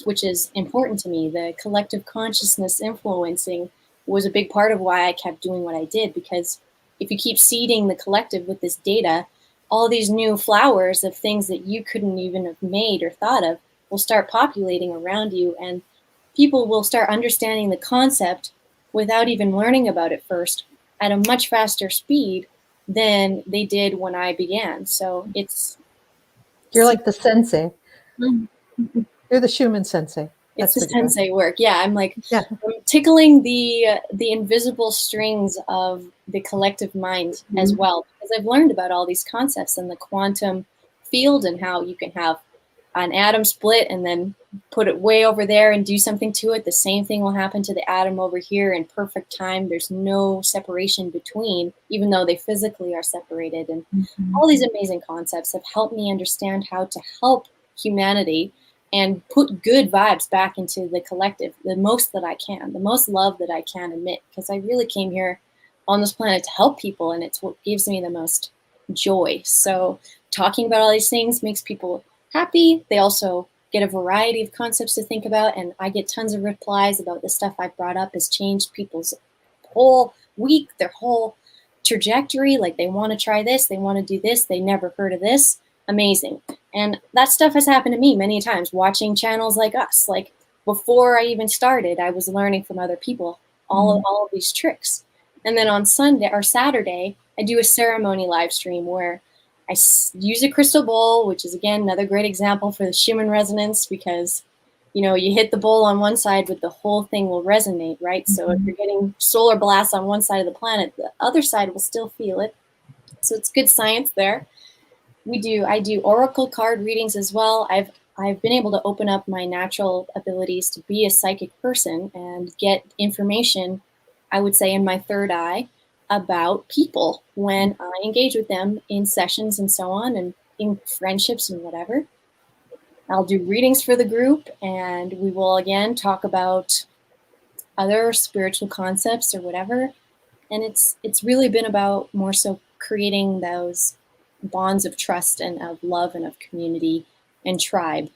which is important to me. The collective consciousness influencing was a big part of why I kept doing what I did, because if you keep seeding the collective with this data, all these new flowers of things that you couldn't even have made or thought of will start populating around you, and people will start understanding the concept without even learning about it first at a much faster speed than they did when I began. So You're like the sensei. You're the Schumann sensei. It's the sensei work. Yeah, I'm like, yeah. I'm tickling the invisible strings of the collective mind as well, because I've learned about all these concepts and the quantum field and how you can have an atom split and then put it way over there and do something to it. The same thing will happen to the atom over here in perfect time. There's no separation between, even though they physically are separated. And all these amazing concepts have helped me understand how to help humanity and put good vibes back into the collective, the most that I can, the most love that I can emit, because I really came here on this planet to help people, and it's what gives me the most joy. So talking about all these things makes people happy. They also get a variety of concepts to think about, and I get tons of replies about the stuff I've brought up has changed people's whole week, their whole trajectory. Like they want to try this, they want to do this, they never heard of this. Amazing. And that stuff has happened to me many times, watching channels like us. Like before I even started, I was learning from other people all of these tricks. And then on Sunday or Saturday, I do a ceremony live stream where I use a crystal bowl, which is, again, another great example for the Schumann resonance, because, you know, you hit the bowl on one side, but the whole thing will resonate, right? So if you're getting solar blasts on one side of the planet, the other side will still feel it. So it's good science there. I do oracle card readings as well. I've been able to open up my natural abilities to be a psychic person and get information, I would say, in my third eye about people when I engage with them in sessions and so on, and in friendships and whatever. I'll do readings for the group, and we will again talk about other spiritual concepts or whatever. And it's really been about more so creating those bonds of trust and of love and of community and tribe.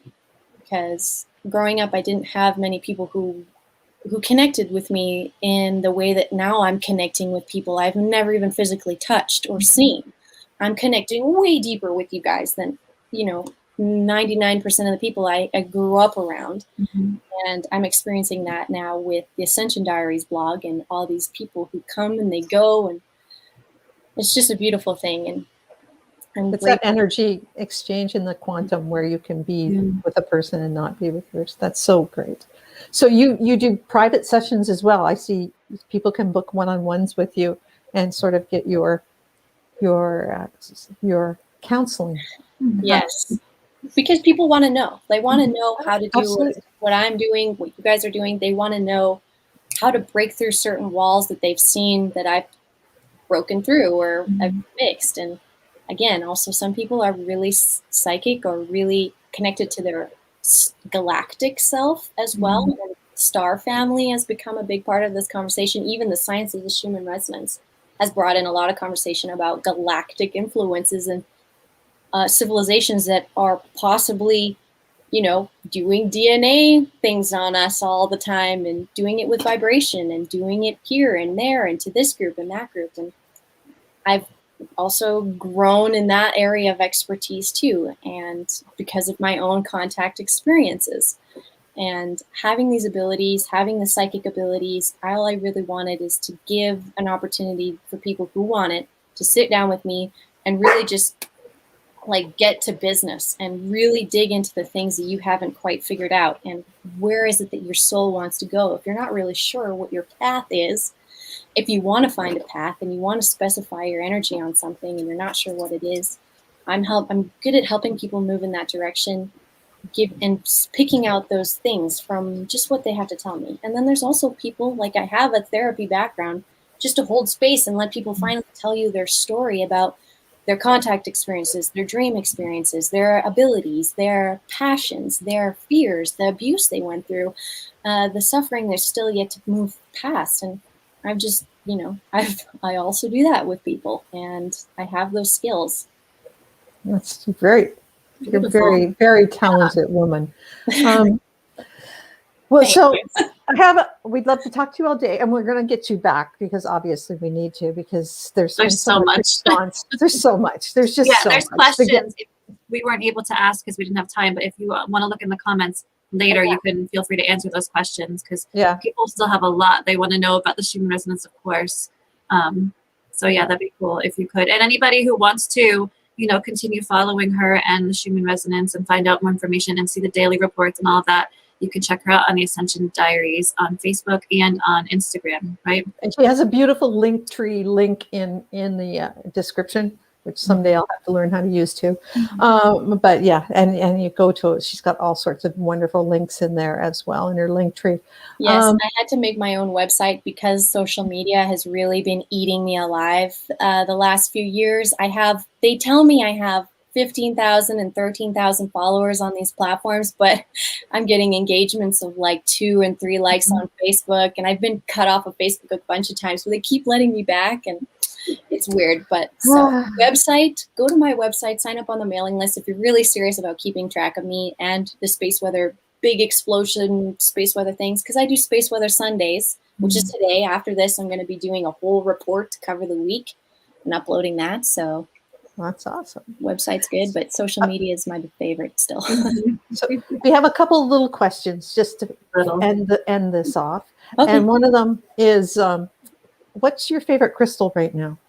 Because growing up, I didn't have many people who connected with me in the way that now I'm connecting with people I've never even physically touched or seen. I'm connecting way deeper with you guys than, 99% of the people I grew up around. Mm-hmm. And I'm experiencing that now with the Ascension Diaries blog and all these people who come and they go. And it's just a beautiful thing. And it's that energy exchange in the quantum where you can be with a person and not be with yours. That's so great. So you do private sessions as well. I see people can book one-on-ones with you and sort of get your counseling. Yes, because people want to know. They want to know how to do what I'm doing, what you guys are doing. They want to know how to break through certain walls that they've seen that I've broken through or I've fixed. And again, also some people are really psychic or really connected to their galactic self as well. And star family has become a big part of this conversation. Even the science of the Schumann resonance has brought in a lot of conversation about galactic influences and civilizations that are possibly, doing DNA things on us all the time and doing it with vibration and doing it here and there and to this group and that group. And I've also grown in that area of expertise too, and because of my own contact experiences. And having these abilities, having the psychic abilities, all I really wanted is to give an opportunity for people who want it to sit down with me and really just get to business and really dig into the things that you haven't quite figured out. And where is it that your soul wants to go? If you're not really sure what your path is, if you want to find a path and you want to specify your energy on something and you're not sure what it is, I'm good at helping people move in that direction, picking out those things from just what they have to tell me. And then there's also people, I have a therapy background, just to hold space and let people finally tell you their story about their contact experiences, their dream experiences, their abilities, their passions, their fears, the abuse they went through, the suffering they're still yet to move past. And I've just, I also do that with people, and I have those skills. That's you're very, very talented woman. Well, so we'd love to talk to you all day, and we're going to get you back because obviously we need to, because there's so much response. There's so much. There's just so there's much. questions we weren't able to ask because we didn't have time. But if you want to look in the comments later, you can feel free to answer those questions because people still have a lot they want to know about the Schumann resonance, of course. So that'd be cool if you could. And anybody who wants to, continue following her and the Schumann resonance and find out more information and see the daily reports and all of that, you can check her out on the Ascension Diaries on Facebook and on Instagram, right? And she has a beautiful Linktree link in the description, which someday I'll have to learn how to use too. But and you go to it. She's got all sorts of wonderful links in there as well in her Linktree. Yes, I had to make my own website because social media has really been eating me alive the last few years. They tell me I have 15,000 and 13,000 followers on these platforms, but I'm getting engagements of 2 and 3 likes on Facebook, and I've been cut off of Facebook a bunch of times, but they keep letting me back, and it's weird. But so go to my website, sign up on the mailing list if you're really serious about keeping track of me and the space weather, big explosion space weather things, because I do space weather Sundays, which is today. After this, I'm going to be doing a whole report to cover the week and uploading that. So that's awesome. Website's good, but social media is my favorite still. So we have a couple of little questions just to end this off. Okay. And one of them is, what's your favorite crystal right now?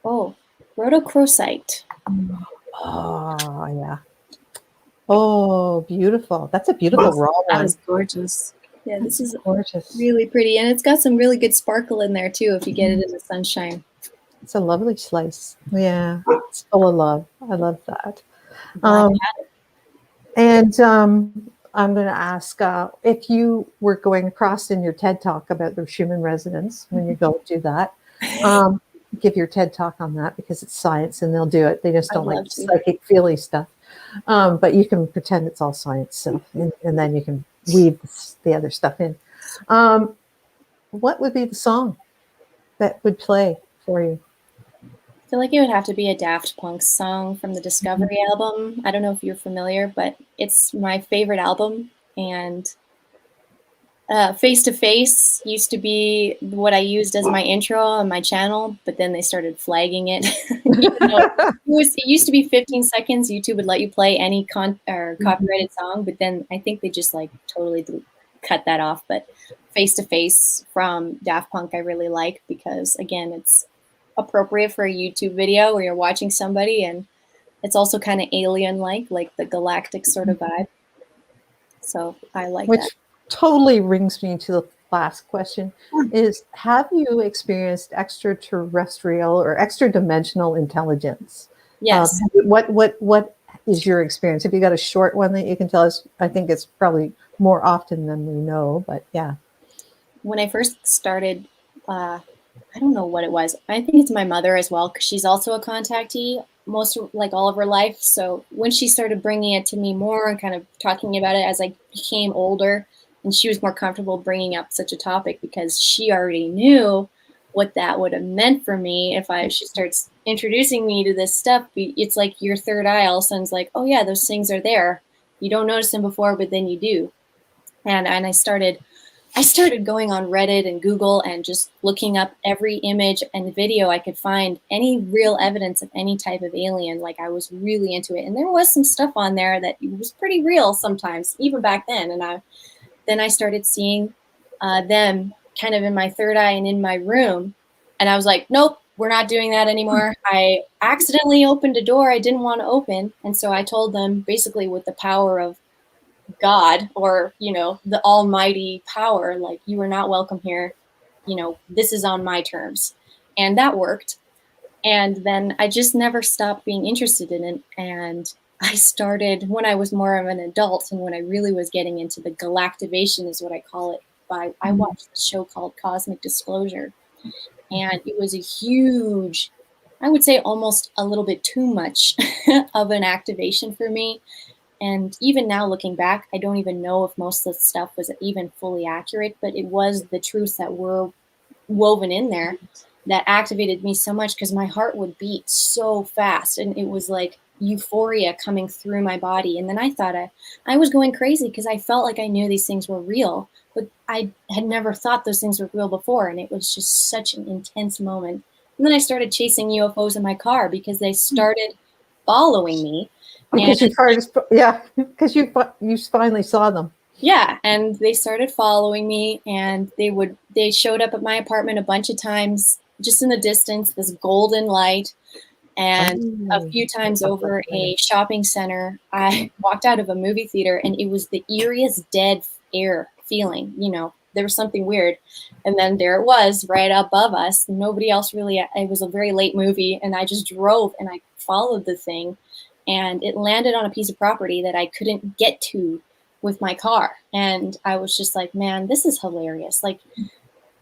Oh, rhodochrosite. Oh, yeah. Oh, beautiful. That's a beautiful raw one. That is gorgeous. Yeah, this is gorgeous. Really pretty. And it's got some really good sparkle in there too if you get it in the sunshine. It's a lovely slice. Yeah, it's full of love. I love that. I'm going to ask if you were going across in your TED Talk about the Schumann resonance, when you go do that, give your TED Talk on that because it's science and they'll do it. They just don't like psychic feely stuff. But you can pretend it's all science stuff, and then you can weave the other stuff in. What would be the song that would play for you? I feel like it would have to be a Daft Punk song from the Discovery album. I don't know if you're familiar, but it's my favorite album. And Face to Face used to be what I used as my intro on my channel, but then they started flagging it. Even though it used to be 15 seconds. YouTube would let you play any copyrighted song, but then I think they just like totally cut that off. But Face to Face from Daft Punk I really like because, again, it's appropriate for a YouTube video where you're watching somebody, and it's also kind of alien-like the galactic sort of vibe. So I like that. Which totally brings me to the last question: is have you experienced extraterrestrial or extra-dimensional intelligence? Yes. What is your experience? If you got a short one that you can tell us, I think it's probably more often than we know, but yeah. When I first started, I don't know what it was. I think it's my mother as well, because she's also a contactee all of her life. So when she started bringing it to me more and kind of talking about it as I became older, and she was more comfortable bringing up such a topic because she already knew what that would have meant for me if she starts introducing me to this stuff. It's like your third eye all of a sudden's like, oh yeah, those things are there. You don't notice them before, but then you do. And I started going on Reddit and Google and just looking up every image and video I could find, any real evidence of any type of alien. Like, I was really into it. And there was some stuff on there that was pretty real sometimes, even back then. And then I started seeing them kind of in my third eye and in my room. And I was like, nope, we're not doing that anymore. I accidentally opened a door I didn't want to open. And so I told them, basically with the power of God, or, the almighty power, like, you are not welcome here. This is on my terms. And that worked. And then I just never stopped being interested in it. And I started when I was more of an adult, and when I really was getting into the galactivation is what I call it. I watched a show called Cosmic Disclosure. And it was a huge, I would say almost a little bit too much of an activation for me. And even now, looking back, I don't even know if most of the stuff was even fully accurate, but it was the truths that were woven in there that activated me so much, because my heart would beat so fast, and it was like euphoria coming through my body. And then I thought I was going crazy because I felt like I knew these things were real, but I had never thought those things were real before. And it was just such an intense moment. And then I started chasing UFOs in my car because they started following me. Because you finally saw them. Yeah, and they started following me, and they showed up at my apartment a bunch of times, just in the distance, this golden light. And a few times over a shopping center, I walked out of a movie theater, and it was the eeriest dead air feeling. There was something weird. And then there it was right above us. Nobody else really, it was a very late movie, and I just drove and I followed the thing. And it landed on a piece of property that I couldn't get to with my car. And I was just like, man, this is hilarious. Like,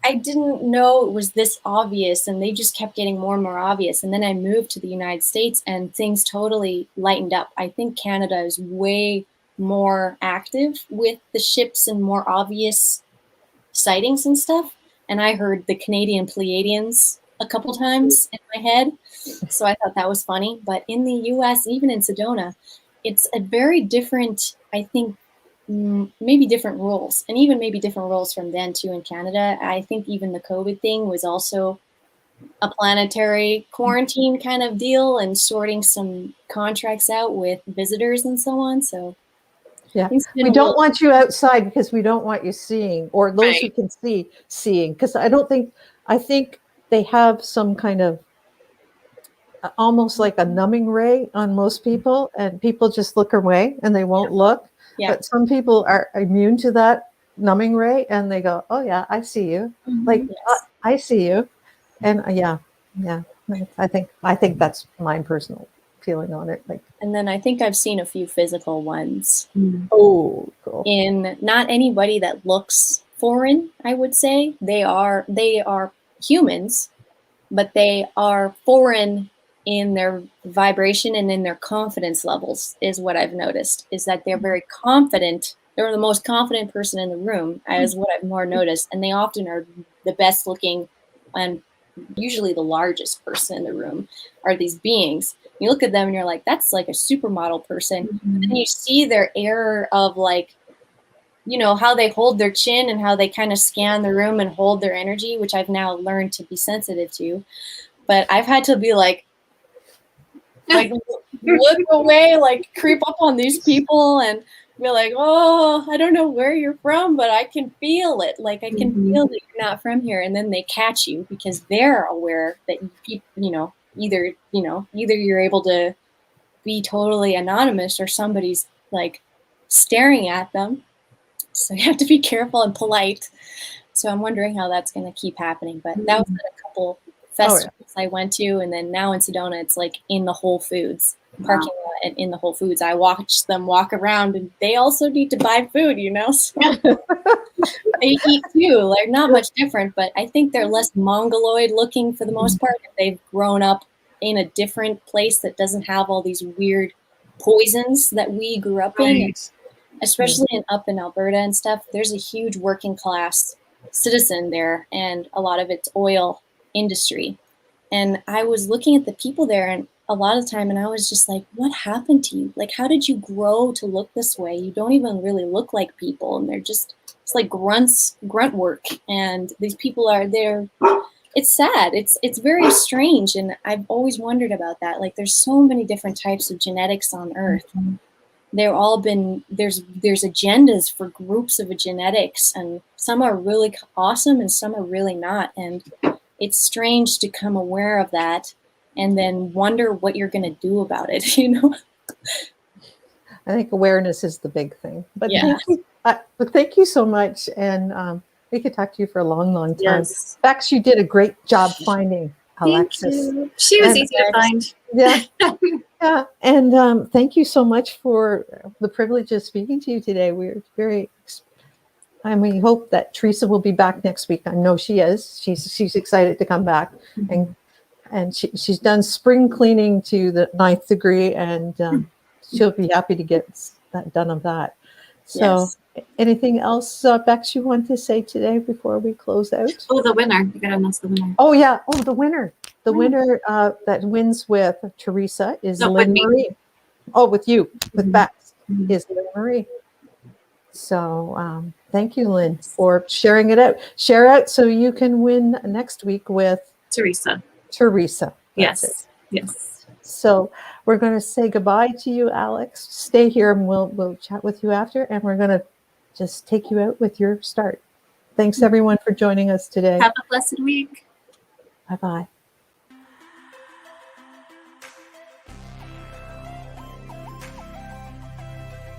I didn't know it was this obvious, and they just kept getting more and more obvious. And then I moved to the United States, and things totally lightened up. I think Canada is way more active with the ships and more obvious sightings and stuff. And I heard the Canadian Pleiadians a couple times in my head. So I thought that was funny. But in the US, even in Sedona, it's a very different, I think, maybe different rules, and even maybe different rules from then too in Canada. I think even the COVID thing was also a planetary quarantine kind of deal, and sorting some contracts out with visitors and so on. So yeah, we don't want you outside because we don't want you seeing, or those right. who can see seeing, because I think they have some kind of almost like a numbing ray on most people, and people just look away and they won't look. Yeah. But some people are immune to that numbing ray, and they go, oh yeah, I see you. Like, yes. I see you. And yeah. I think that's my personal feeling on it. Like, and then I think I've seen a few physical ones. Oh, cool. In not anybody that looks foreign, I would say. They are humans, but they are foreign in their vibration and in their confidence levels is what I've noticed, is that they're very confident. They're the most confident person in the room, is what I've more noticed. And they often are the best looking and usually the largest person in the room are these beings. You look at them and you're like, that's like a supermodel person. Mm-hmm. And you see their air of like, you know, how they hold their chin and how they kind of scan the room and hold their energy, which I've now learned to be sensitive to. But I've had to be like look away, like creep up on these people and be like, oh, I don't know where you're from, but I can feel it. Like I can feel that you're not from here. And then they catch you because they're aware that either you're able to be totally anonymous or somebody's like staring at them. So you have to be careful and polite. So I'm wondering how that's going to keep happening. But that was at a couple festivals I went to, and then now in Sedona, it's like in the Whole Foods parking lot and in the Whole Foods. I watch them walk around, and they also need to buy food, you know. So they eat too. Like not much different, but I think they're less mongoloid looking for the most part. They've grown up in a different place that doesn't have all these weird poisons that we grew up in. Especially up in Alberta and stuff, there's a huge working class citizen there, and a lot of it's oil industry. And I was looking at the people there, and a lot of the time, and I was just like, what happened to you? Like, how did you grow to look this way? You don't even really look like people, and they're just, it's like grunt work. And these people are there. It's sad. It's very strange, and I've always wondered about that. Like, there's so many different types of genetics on Earth. They're all been, there's agendas for groups of genetics, and some are really awesome and some are really not. And it's strange to come aware of that and then wonder what you're going to do about it, you know? I think awareness is the big thing. But thank you so much. And we could talk to you for a long, long time. Yes. In fact, you did a great job finding Alexis. She was easy to find. Yeah. Yeah. And thank you so much for the privilege of speaking to you today. We're and we hope that Teresa will be back next week. I know she is. She's excited to come back. And she's done spring cleaning to the 9th degree, and she'll be happy to get that done of that. So anything else, Bex, you want to say today before we close out? Oh, the winner. You got to announce the winner. Oh, yeah. Oh, the winner. The winner that wins with Teresa is Lynn Marie. Oh, with you, with Bex, is Lynn Marie. So thank you, Lynn, for sharing it out. Share out so you can win next week with Teresa. Yes. Yes. So we're going to say goodbye to you, Alex. Stay here and we'll chat with you after, and we're going to just take you out with your start. Thanks everyone for joining us today. Have a blessed week. Bye-bye.